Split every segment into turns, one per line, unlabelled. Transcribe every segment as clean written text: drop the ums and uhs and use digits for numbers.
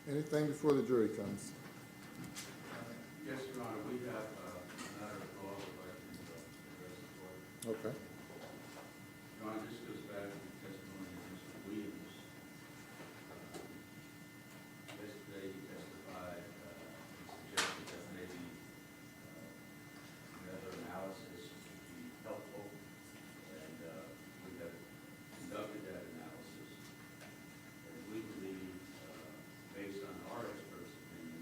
Anything before the jury comes?
Yes, Your Honor, we have a matter of law we'd like to address the court.
Okay.
Your Honor, this goes back to the testimony of Mr. Williams. Yesterday he testified and suggested that maybe another analysis would be helpful, and we have conducted that analysis. And we believe, based on our experts' opinion,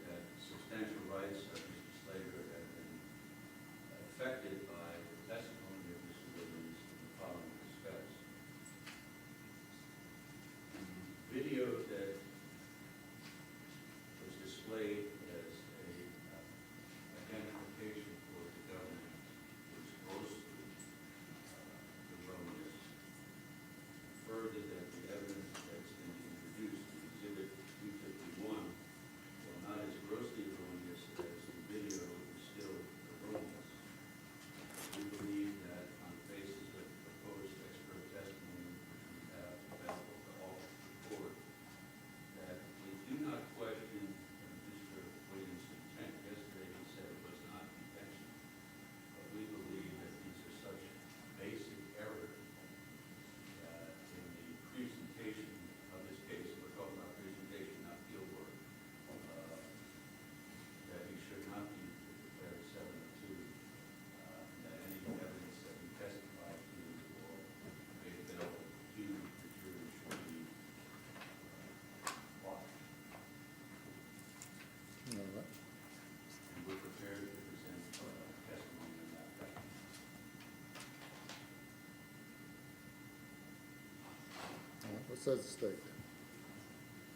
that substantial rights of Mr. Slager have been affected by the testimony of Mr. Williams in the following respects. The video that was displayed as a identification for the government was grossly erroneous. Further, that the evidence that's been introduced in Exhibit 251, while not as grossly erroneous as the video, is still erroneous. We believe that on the basis of proposed expert testimony, which we have available to all the court, that we do not question Mr. Williams' intent. Yesterday he said it was not intentional, but we believe that these are such basic errors in the presentation of this case. We're talking about presentation, not field work. That he should not be declared 702. That any evidence that he testified to or made available to the jury should be watched.
All right.
And we're prepared to present testimony on that fact.
All right. What says the state?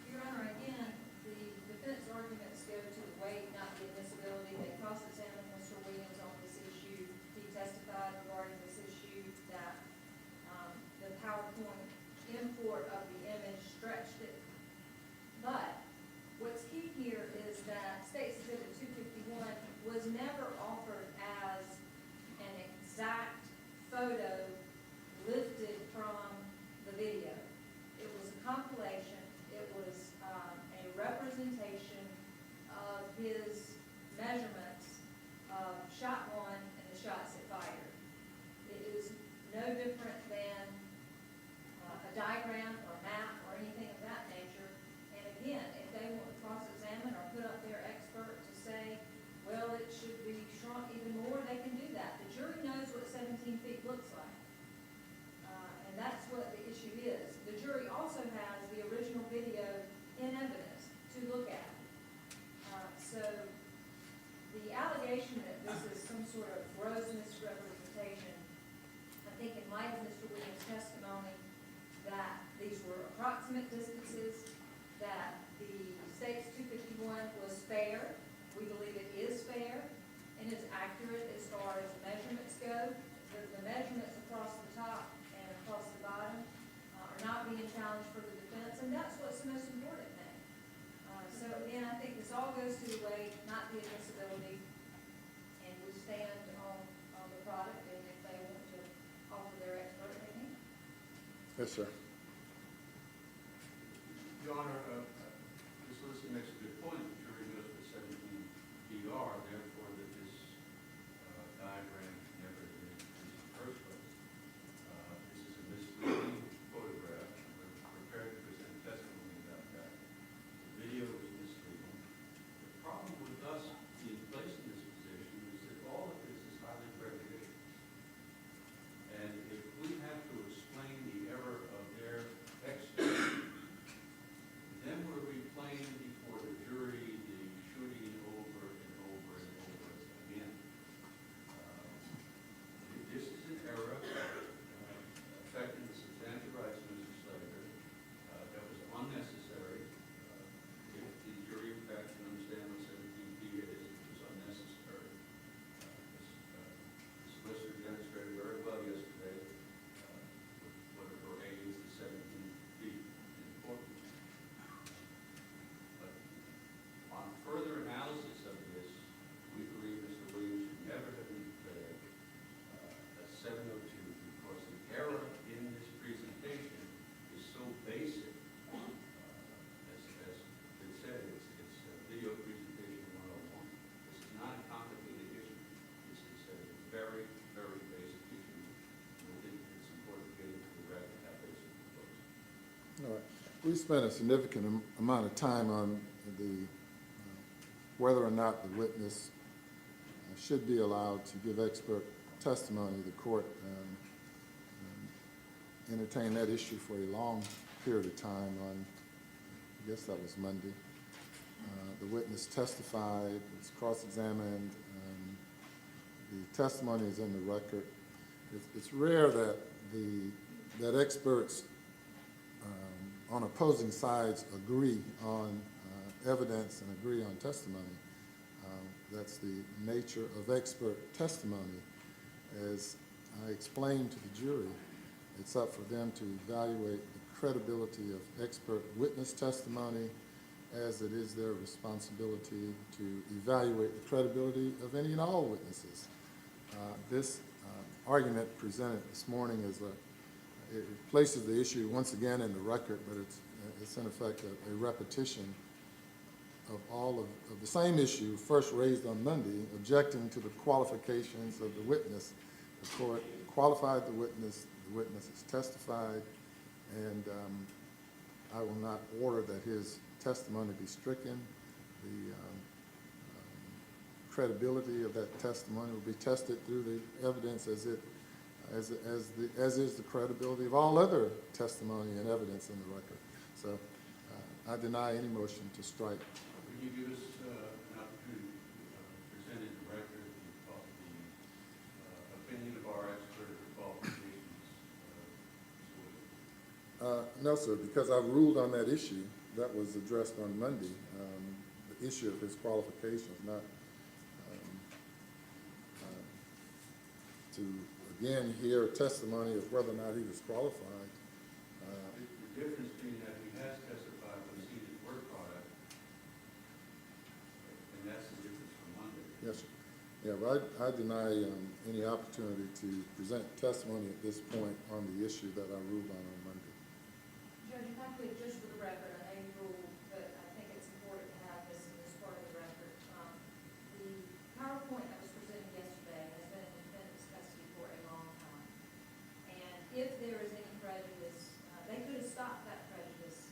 Your Honor, again, the defense arguments go to the weight, not the admissibility. They cross-examined Mr. Williams on this issue. He testified regarding this issue that the PowerPoint import of the image stretched it. But what's key here is that State's Exhibit 251 was never offered as an exact photo lifted from the video. It was a compilation. It was a representation of his measurements of shot one and the shots it fired. It is no different than a diagram or a map or anything of that nature. And again, if they want to cross-examine or put up their expert to say, well, it should be shrunk even more, they can do that. The jury knows what 17 feet looks like. And that's what the issue is. The jury also has the original video in evidence to look at. So the allegation that this is some sort of gross misrepresentation, I think in light of Mr. Williams' testimony that these were approximate distances, that the State's 251 was fair. We believe it is fair and is accurate as far as measurements go. The measurements across the top and across the bottom are not being challenged for the defense, and that's what's the most important thing. So again, I think this all goes to the weight, not the admissibility, and we stand on the product, and if they want to offer their expert, they can.
Yes, sir.
Your Honor, this list makes a good point. The jury knows what 17 feet are, therefore that this diagram never been used in the first place. This is a misleading photograph. We're prepared to present testimony about that. The video is misleading. The problem with us being placed in this position is that all of this is highly prejudicial. And if we have to explain the error of their
We spent a significant amount of time on whether or not the witness should be allowed to give expert testimony. The court entertained that issue for a long period of time on, I guess that was Monday. The witness testified, was cross-examined. The testimony is in the record. It's rare that experts on opposing sides agree on evidence and agree on testimony. That's the nature of expert testimony. As I explained to the jury, it's up for them to evaluate the credibility of expert witness testimony, as it is their responsibility to evaluate the credibility of any and all witnesses. This argument presented this morning it places the issue once again in the record, but it's in effect a repetition of all of the same issue first raised on Monday, objecting to the qualifications of the witness. The court qualified the witness has testified, and I will not order that his testimony be stricken. The credibility of that testimony will be tested through the evidence as is the credibility of all other testimony and evidence in the record. So I deny any motion to strike.
Can you give us an opportunity to present in the record the opinion of our expert or qualifications?
No, sir, because I ruled on that issue that was addressed on Monday, the issue of his qualifications, not to again hear a testimony of whether or not he was qualified.
The difference being that he has testified when he his work product, and that's the difference from Monday.
Yes, sir. Yeah, but I deny any opportunity to present testimony at this point on the issue that I ruled on Monday.
Judge, if I could, just for the record, I know you ruled, but I think it's important to have this part of the record. The PowerPoint that was presented yesterday has been in defendant's custody for a long time. And if there is any prejudice, they could have stopped that prejudice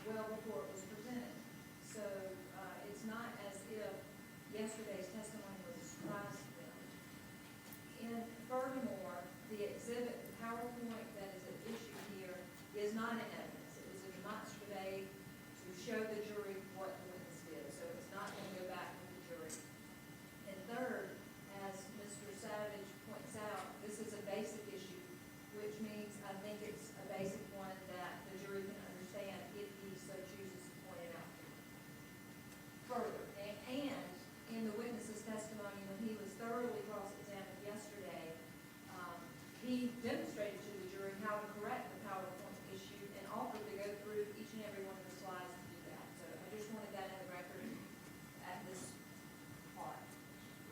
well before it was presented. So it's not as if yesterday's testimony was a surprise to them. And furthermore, the exhibit, the PowerPoint that is at issue here is not in evidence. It was a demonstrative aid to show the jury what the witness did. So it's not going to go back to the jury. And third, as Mr. Savage points out, this is a basic issue, which means I think it's a basic one that the jury can understand if he so chooses to point it out. Further, and in the witness's testimony, when he was thoroughly cross-examined yesterday, he demonstrated to the jury how to correct the PowerPoint issue and offered to go through each and every one of the slides to do that. So I just wanted that in the record at this part.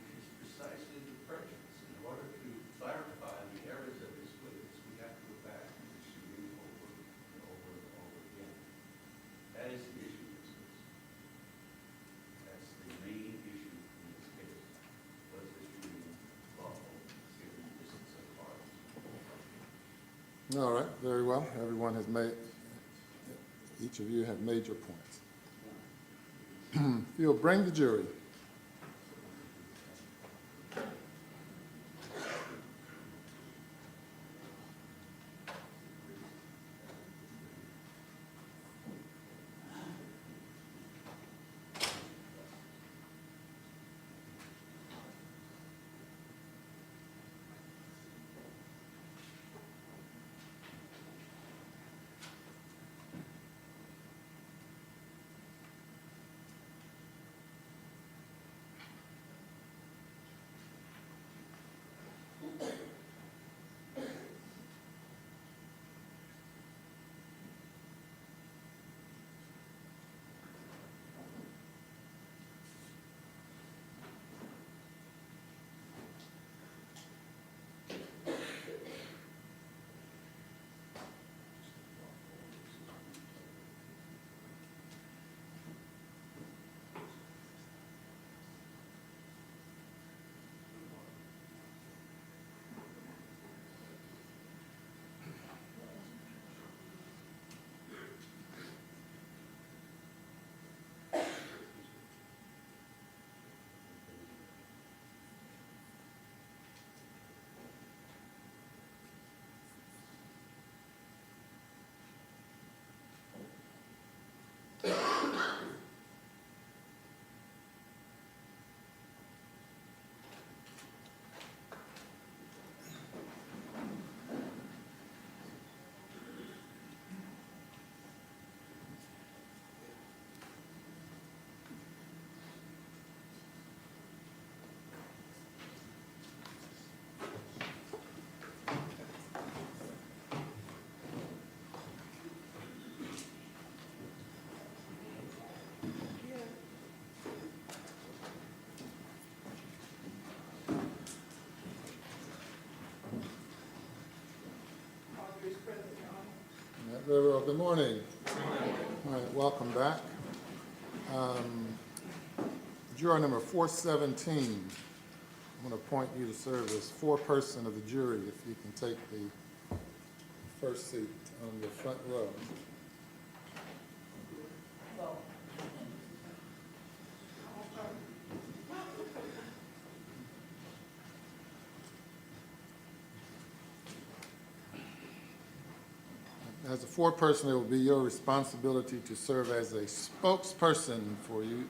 Which is precisely the prejudice. In order to clarify the errors of this witness, we have to go back to the shooting over and over and over again. That is the issue in this case. That's the main issue in this case. Was the shooting lawful given the distance of the parties?
All right, very well. Everyone has made, each of you have made your points. If you'll bring the jury. good morning. All right, welcome back. Juror number 417, I'm going to appoint you to serve as foreperson of the jury, if you can take the first seat on the front row. As a foreperson, it will be your responsibility to serve as a spokesperson for you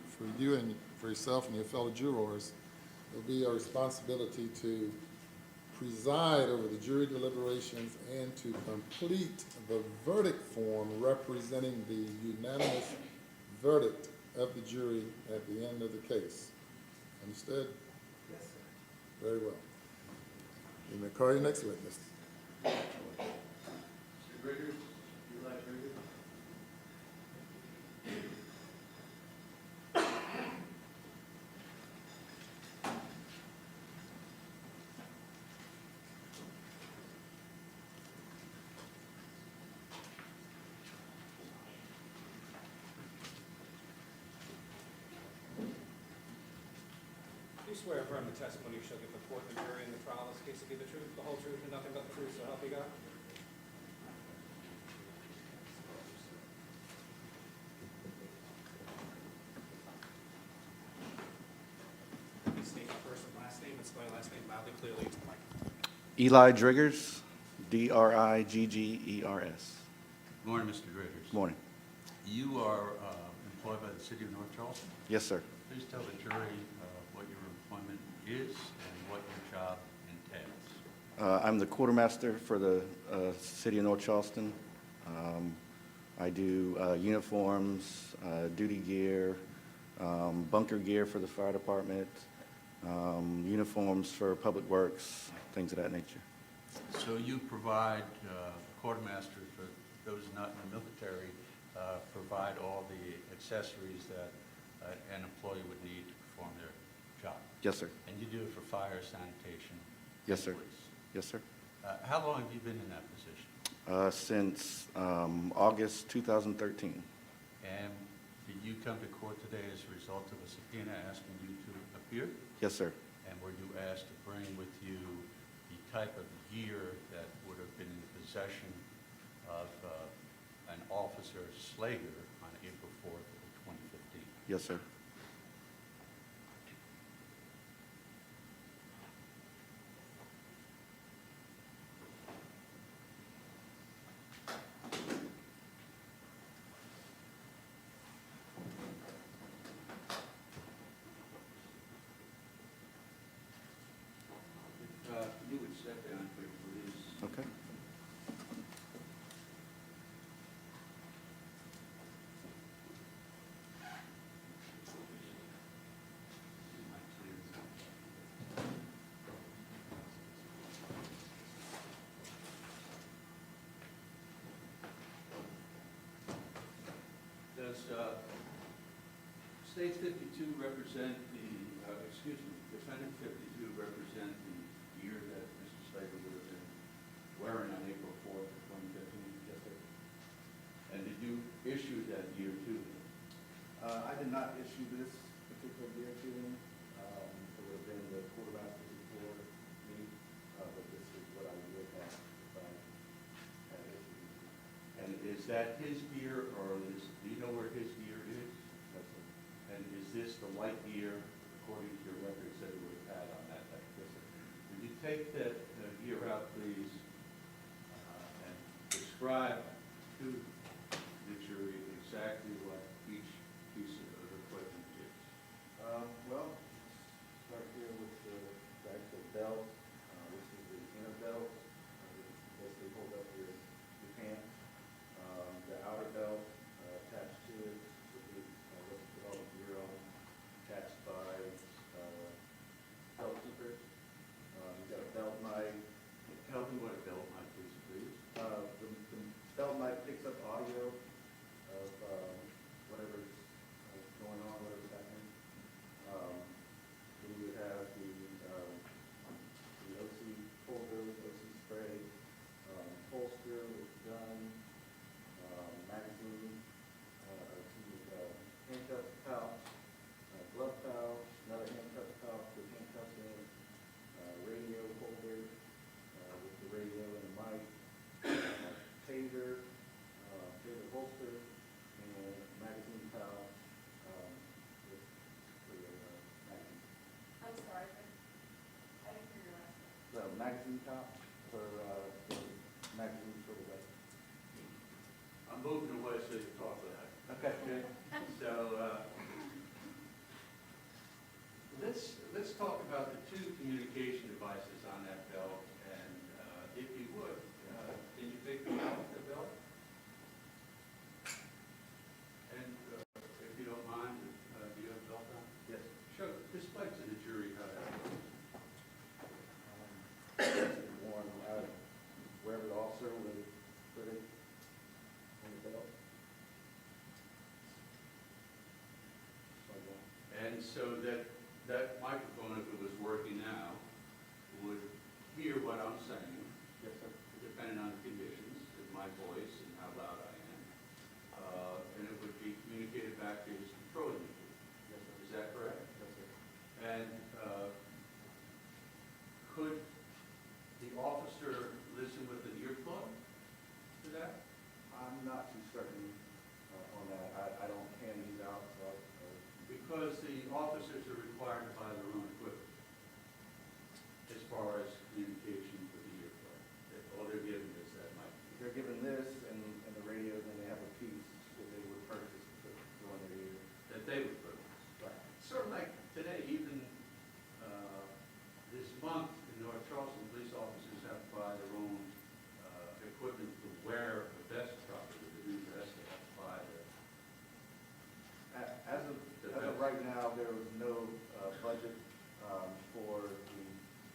and for yourself and your fellow jurors. It will be your responsibility to preside over the jury deliberations and to complete the verdict form representing the unanimous verdict of the jury at the end of the case. Understood?
Yes, sir.
Very well. You may call your next witness.
Mr. Riggers, Eli Riggers.
Do you swear affirm the testimony you shall give the court and jury in the trial of this case to be the truth, the whole truth, and nothing but the truth, so help you God? Please state your first and last name and spell your last name loudly, clearly into the mic.
Eli Driggers, Driggers.
Good morning, Mr. Riggers.
Morning.
You are employed by the city of North Charleston.
Yes, sir.
Please tell the jury what your employment is and what your job entails.
I'm the quartermaster for the city of North Charleston. I do uniforms, duty gear, bunker gear for the fire department, uniforms for public works, things of that nature.
So you provide, quartermaster, for those not in the military, provide all the accessories that an employee would need to perform their job.
Yes, sir.
And you do it for fire, sanitation,
Yes, sir.
and police.
Yes, sir.
How long have you been in that position?
Since August 2013.
And did you come to court today as a result of a subpoena asking you to appear?
Yes, sir.
And were you asked to bring with you the type of gear that would have been in the possession of an officer, Slager, on April 4th of 2015?
Yes, sir.
If you would step down, please.
Okay.
Does State 52 represent defendant 52 represent the year that Mr. Slager would have been wearing on April 4th of 2015? Yes, sir. And did you issue that year to him?
I did not issue this particular gear to him. It would have been the quartermaster before me, but this is what I would have if I had issued.
And is that his gear, or do you know where his gear is?
Yes, sir.
And is this the white gear, according to your records, that he would have had on that day?
Yes, sir.
Would you take that gear out, please, and describe to the jury exactly what each piece of equipment is?
Well, start here with the actual belt. This is the inner belt. Basically hold up your pants. The outer belt attached to it would be what's put all the gear on, attached by belt keepers. You've got a belt mic.
Tell me what a belt mic is, please.
The belt mic picks up audio of magazine top for the magazine for the web.
I'm moving away so you can talk to that.
Okay.
So, let's talk about the two communication devices on that belt, and if you would, can you take them out the belt? And if you don't mind, do you have a belt on?
Yes.
Show, display to the jury how that works.
Worn out wherever the officer would put it on the belt. Like that.
And so that microphone, if it was working now, would hear what I'm saying,
Yes, sir.
depending on the conditions, of my voice and how loud I am. And it would be communicated back to his control unit.
Yes, sir.
Is that correct?
Yes, sir.
And could the officer listen with an earplug to that?
I'm not too certain on that. I don't hand these out, so
Because the officers are required to buy their own equipment as far as communication with the earplug. All they're given is that mic.
they're given this and the radio, then they have a piece that they would purchase to go in their ear.
That they would put.
Right.
Sort of like today, even this month in North Charleston, police officers have to buy their own equipment to wear a vest properly, the new vest, they have to buy the.
As of right now, there was no budget for the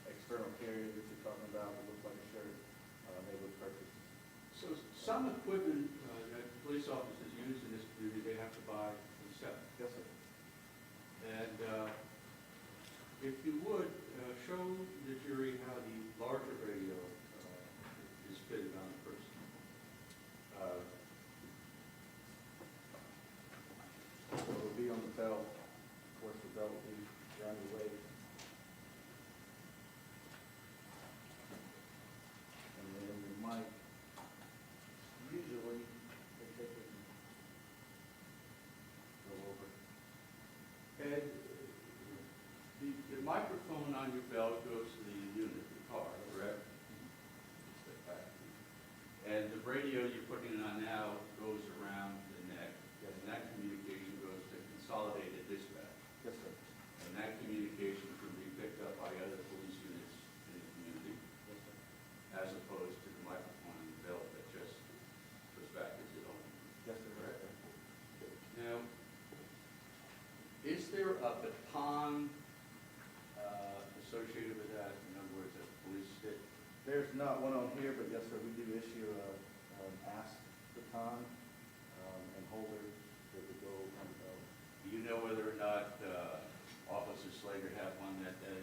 external carrier that you're talking about, that looks like a shirt, they would purchase.
So some equipment that police officers use in this community, they have to buy themselves.
Yes, sir.
And if you would, show the jury how the larger radio is fitted on the person.
So it would be on the belt, of course, the belt would be around your waist. And then the mic, usually, they take it and go over.
And the microphone on your belt goes to the unit, the car, correct? Step back. And the radio you're putting it on now goes around the neck, and that communication goes to consolidated dispatch.
Yes, sir.
And that communication can be picked up by other police units in the community,
Yes, sir.
as opposed to the microphone on the belt that just goes back as its own.
Yes, sir.
Correct. Now, is there a baton associated with that? In other words, a police stick?
There's not one on here, but yes, sir, we do issue an ask baton and holder that would go on the belt.
Do you know whether or not Officer Slager had one that day?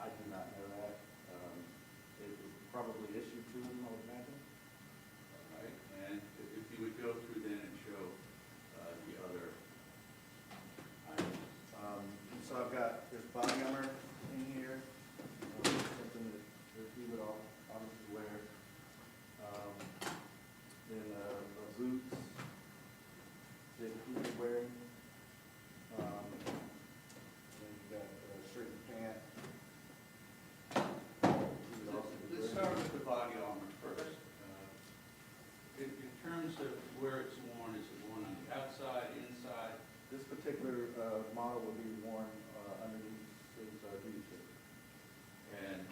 I do not know that. It was probably issued to him, I would imagine.
All right, and if you would go through then and show the other items.
So I've got, there's body armor in here, something that he would obviously wear. Then boots that he would be wearing. Then you've got a shirt and pant. He would also be
Let's
wearing.
start with the body armor first. In terms of where it's worn, is it worn on the outside, inside?
This particular model will be worn underneath his duty shirt.
And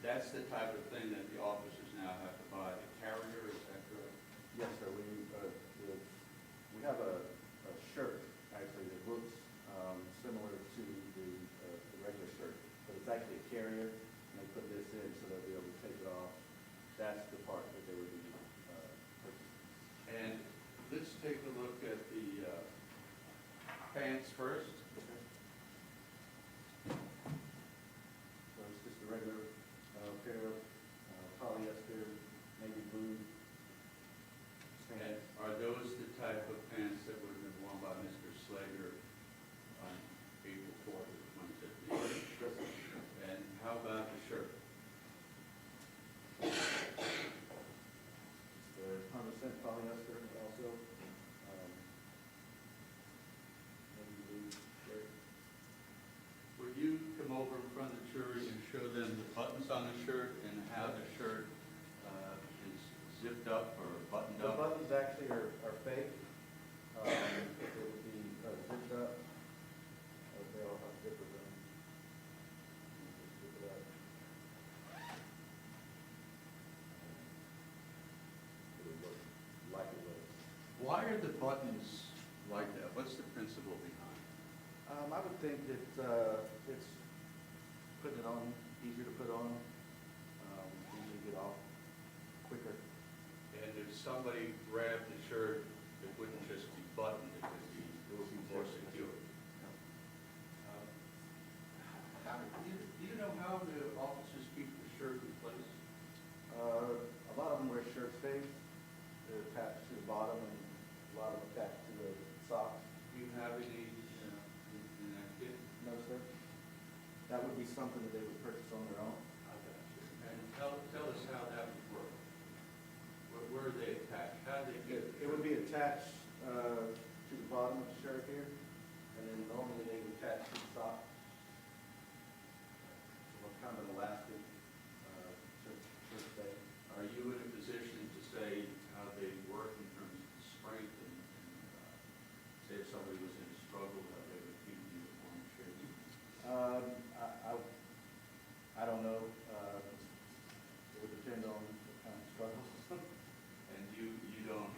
that's the type of thing that the officers now have to buy, the carrier, is that correct?
Yes, sir. We have a shirt, actually, that looks similar to the regular shirt, but it's actually a carrier, and they put this in so they'll be able to take it off. That's the part that they would be purchasing.
And let's take a look at the pants first.
So it's just a regular pair of polyester, navy blue
And
pants.
are those the type of pants that would have been worn by Mr. Slager on April 4th of 2015? And how about the shirt?
The 100% polyester also. Navy blue shirt.
Would you come over in front of the jury and show them the buttons on the shirt and how the shirt is zipped up or buttoned
The
up?
buttons actually are fake. It would be zipped up. They all have zippers on them. Zip it up. It would look like it was.
Why are the buttons like that? What's the principle behind?
I would think that it's putting it on, easier to put on, easier to get off quicker.
And if somebody grabbed the shirt, it wouldn't just be buttoned, it would be more secure. Do you know how the officers keep the shirt in place?
A lot of them wear shirt stays. They're attached to the bottom and a lot of them attached to the socks.
Do you have any in that kit?
No, sir. That would be something that they would purchase on their own.
I got you. And tell us how that would work. Where are they attached? How do they get?
It would be attached to the bottom of the shirt here, and then normally they would attach to the sock. So it's kind of an elastic shirt stay.
Are you in a position to say how they work in terms of strength and say if somebody was in a struggle, how they would keep the uniform shape?
I don't know. It would depend on the kind of struggles.
And you don't,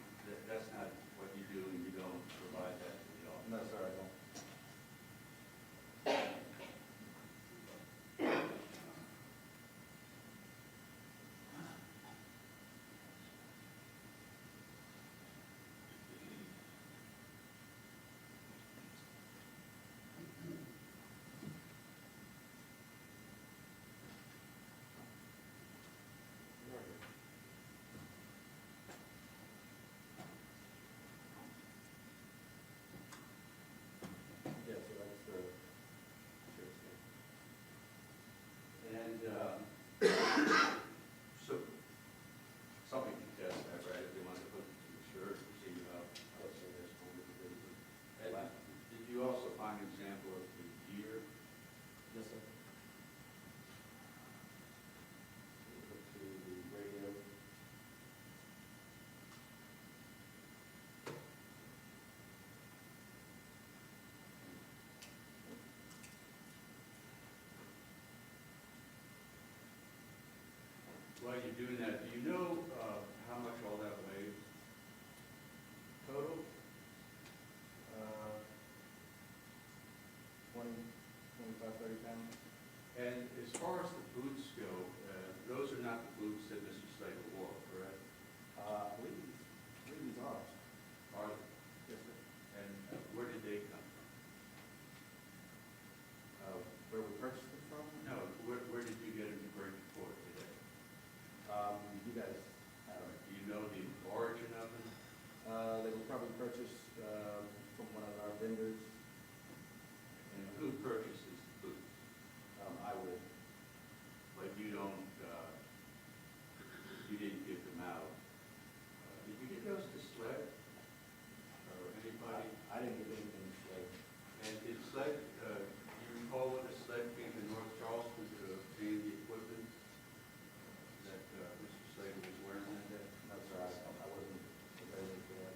that's not what you do, and you don't provide that to the officer?
No, sir, I don't. Yeah, so that's the shirt stay.
And so, somebody can test that, right, if they want to put it to the shirt, and see how say that's going to be. And did you also find an example of the gear?
Yes, sir. Look to the radio.
While you're doing that, do you know how much all that weighs total?
20, 25, 30 pounds.
And as far as the boots go, those are not the boots that Mr. Slager wore, correct?
I believe these are.
Are they?
Yes, sir.
And where did they come from?
Where we purchased them from?
No, where did you get them to bring to court today?
You guys have
Do you know the origin of them?
They were probably purchased from one of our vendors.
And who purchases the boots?
I would.
But you don't, you didn't give them out. Did you give those to Sled? Or anybody?
I didn't get anything to say.
And did Sled, you recall when the Sled came to North Charleston to obtain the equipment that Mr. Slager was wearing that day?
No, sir, I wasn't available for that.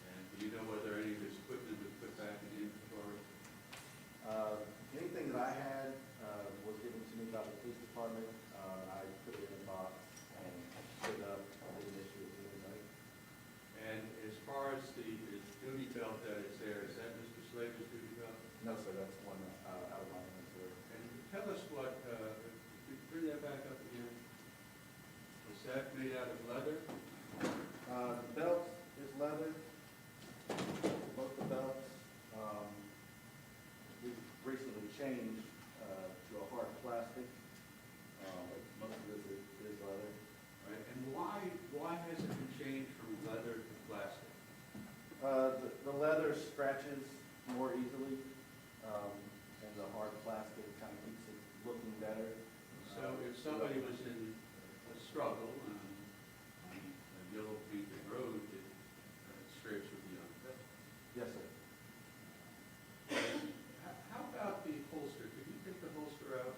And do you know whether any of his equipment was put back in the inventory?
Anything that I had was given to me by the police department. I put it in a box and put it up. I didn't issue it to anybody.
And as far as the duty belt that is there, is that Mr. Slager's duty belt?
No, sir, that's one out of my inventory.
And tell us what, bring that back up again. Was that made out of leather?
The belt is leather. Both the belts. We've recently changed to a hard plastic. But most of it is leather.
Right, and why has it been changed from leather to plastic?
The leather scratches more easily, and the hard plastic kind of keeps it looking better.
So if somebody was in a struggle on a yellow painted road, it scrapes would be on it.
Yes, sir.
How about the holster? Could you take the holster out?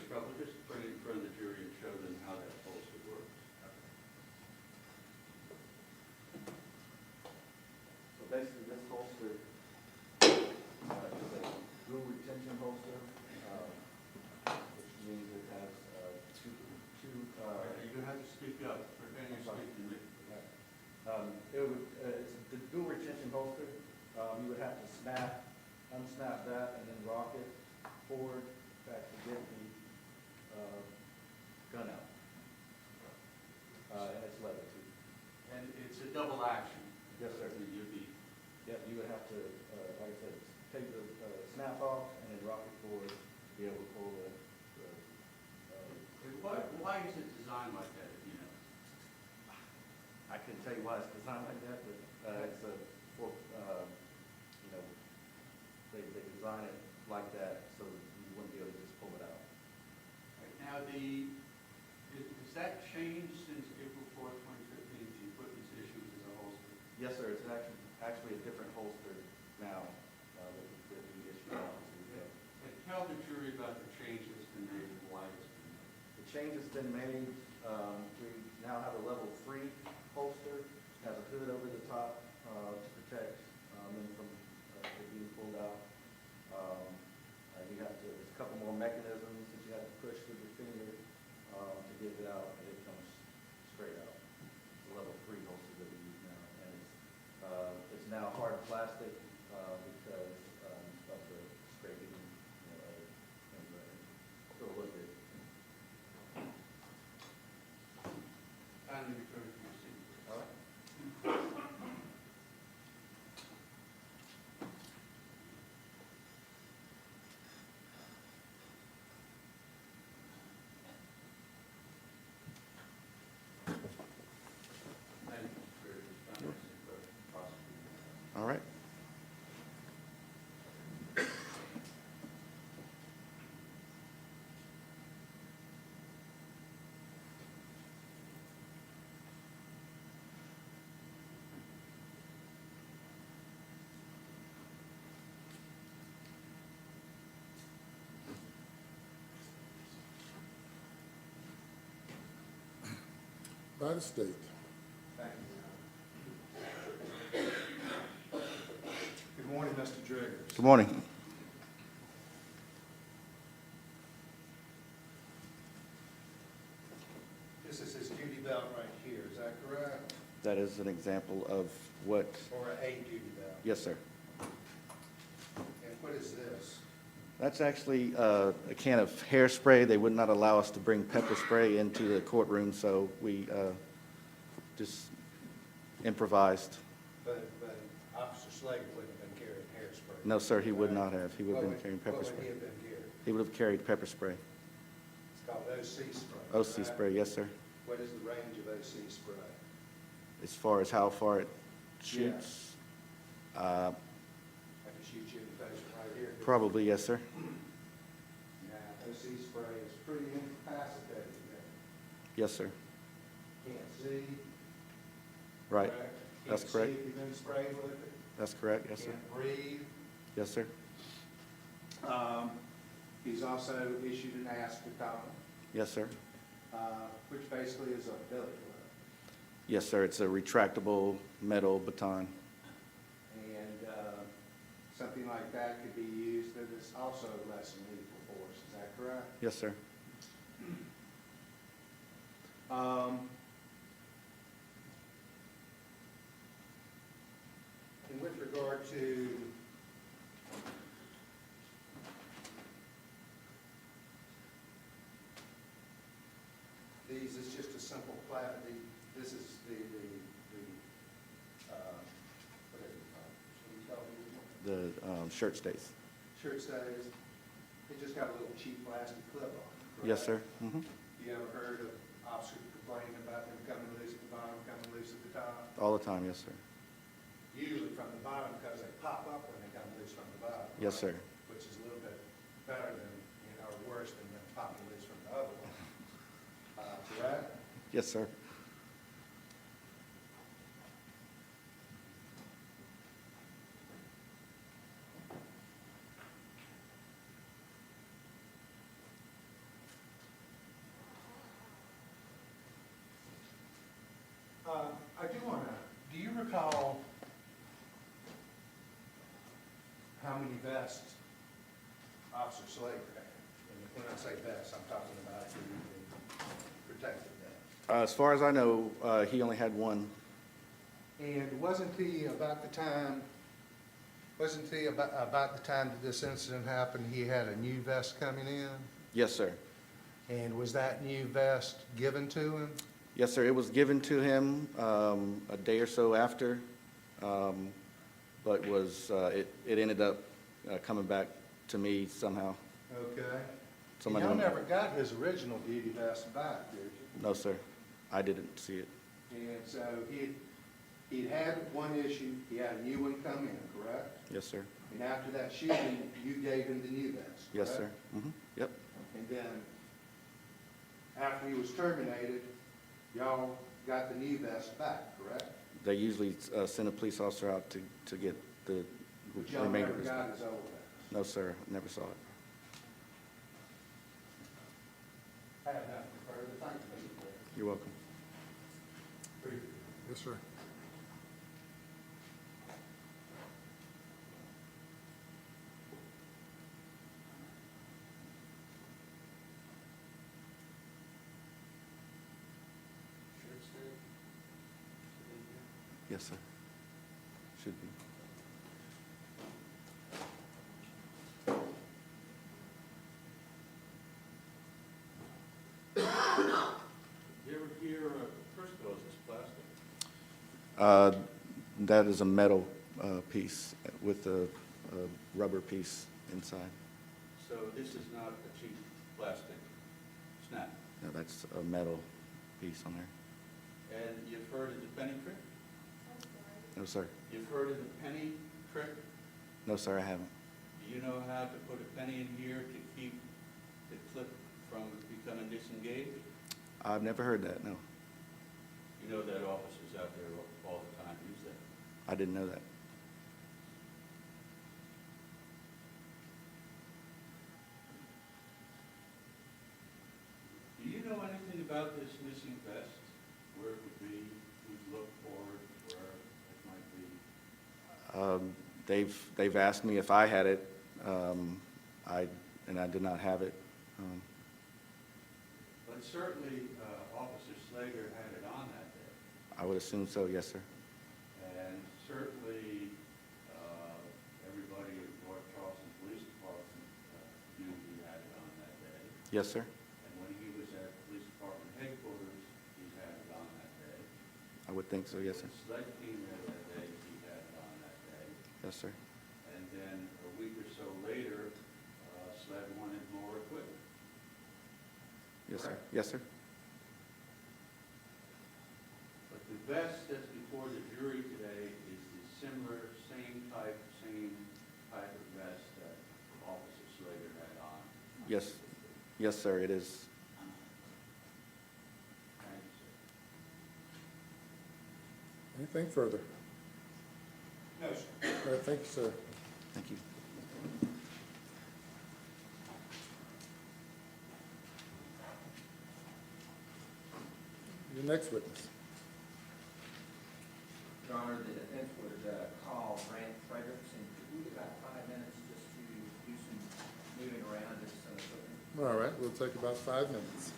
trouble, just put it in front of the jury and show them how that holster works.
So basically, this holster is a dual retention holster, which means it has two.
You're gonna have to speak up, and you're speaking.
It's the dual retention holster. You would have to unsnap that, and then rock it forward back to get the gun out. And it's leather too.
And it's a double action.
Yes, sir.
You'd be,
Yep, you would have to, like I said, take the snap off and then rock it forward to be able to pull the
why is it designed like that, if you know?
I couldn't tell you why it's designed like that, but it's for, they design it like that so that you wouldn't be able to just pull it out.
Right, now, has that changed since April 4th, 2015, if you put these issues as a holster?
Yes, sir, it's actually a different holster now that we issue out.
And tell the jury about the change that's been made and why it's been made.
The change has been made, we now have a level 3 holster, has a hood over the top to protect them from it being pulled out. You have to, there's a couple more mechanisms that you have to push with your finger to get it out, and it comes straight out. It's a level 3 holster that we use now, and it's now hard plastic because of the scraping, things like that. Still look good.
Kindly return to your seat.
All right.
Thank you for your comments and for prosecuting.
All right. By the state.
Good morning, Mr. Driggers.
Good morning.
This is his duty belt right here, is that correct?
That is an example of what,
Or a duty belt?
yes, sir.
And what is this?
That's actually a can of hairspray. They would not allow us to bring pepper spray into the courtroom, so we just improvised.
But Officer Slager wouldn't have been carrying hairspray.
No, sir, he would not have. He would have
What
been carrying pepper
What would he
spray.
have been carrying?
He would have carried pepper spray.
It's called OC spray.
OC
right?
spray, yes, sir.
What is the range of OC spray?
As far as how far it shoots,
I can shoot you in the face right here.
probably, yes, sir.
Now, OC spray is pretty incapacitating.
Yes, sir.
Can't see.
Right.
correct?
That's
Can't
correct.
see if you've been sprayed with it.
That's correct, yes, sir.
Can't breathe.
Yes, sir.
He's also issued an aspartame,
Yes, sir.
which basically is a billy club.
Yes, sir. It's a retractable metal baton.
And something like that could be used that is also less than lethal force, is that correct?
Yes, sir.
And with regard to these, it's just a simple this is the, what is it called? What do you call it?
The shirt stays.
Shirt stays, it just got a little cheap plastic clip on it.
Yes, sir.
correct?
Mhm.
You ever heard of officers complaining about them coming loose at the bottom, coming loose at the top?
All the time, yes, sir.
Usually from the bottom because they pop up when they come loose from the bottom.
Yes,
right?
sir.
Which is a little bit better than, or worse than them popping loose from the other one. Correct?
Yes, sir.
recall how many vests Officer Slager had? And when I say vests, I'm talking about protective vests.
As far as I know, he only had one.
And wasn't he about the time that this incident happened, he had a new vest coming in?
Yes, sir.
And was that new vest given to him?
Yes, sir. It was given to him a day or so after, but it ended up coming back to me somehow.
Okay. And
Somebody
y'all
went-
never got his original duty vest back, did you?
No, sir. I didn't see it.
And so he'd had one issue, he had a new one come in, correct?
Yes, sir.
And after that shooting, you gave him the new vest,
Yes,
correct?
sir. Yep.
And then, after he was terminated, y'all got the new vest back, correct?
They usually send a police officer out to get the
But y'all
remainder
never
of his.
got his old vest.
No, sir. Never saw it.
I have nothing further. Thank you, Mr. Blair.
You're welcome.
Yes, sir.
Yes, sir. Should be.
You ever hear, first of all, is this plastic?
That is a metal piece with a rubber piece inside.
So this is not a cheap plastic snap.
No, that's a metal piece on there.
And you've heard of the penny trick?
No, sir.
You've heard of the penny trick?
No, sir, I haven't.
Do you know how to put a penny in here to keep the clip from becoming disengaged?
I've never heard that, no.
You know that officers out there all the time use that.
I didn't know that.
Do you know anything about this missing vest? Where it would be, who's looked for it, where it might be?
They've asked me if I had it, and I did not have it.
But certainly, Officer Slager had it on that day.
I would assume so, yes, sir.
And certainly, everybody at North Charleston Police Department knew he had it on that day.
Yes, sir.
And when he was at Police Department headquarters, he had it on that day.
I would think so, yes, sir.
When SLED came there that day, he had it on that day.
Yes, sir.
And then a week or so later, SLED wanted more equipment.
Yes, sir.
Correct.
Yes, sir.
But the vest that's before the jury today is the same type of vest that Officer Slager had on.
Yes. Yes, sir, it is.
Thank you, sir.
Anything further?
No, sir.
All right, thank you, sir.
Thank you.
Your next witness.
Your Honor, the defense would call Grant Fredericks, and could we get about 5 minutes just to do some moving around this equipment?
All right, we'll take about 5 minutes.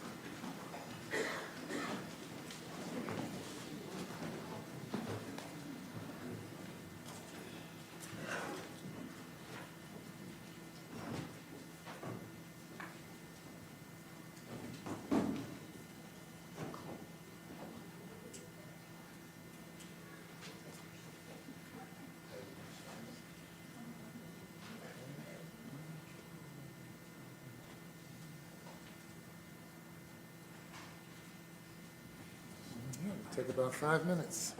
Take about 5 minutes.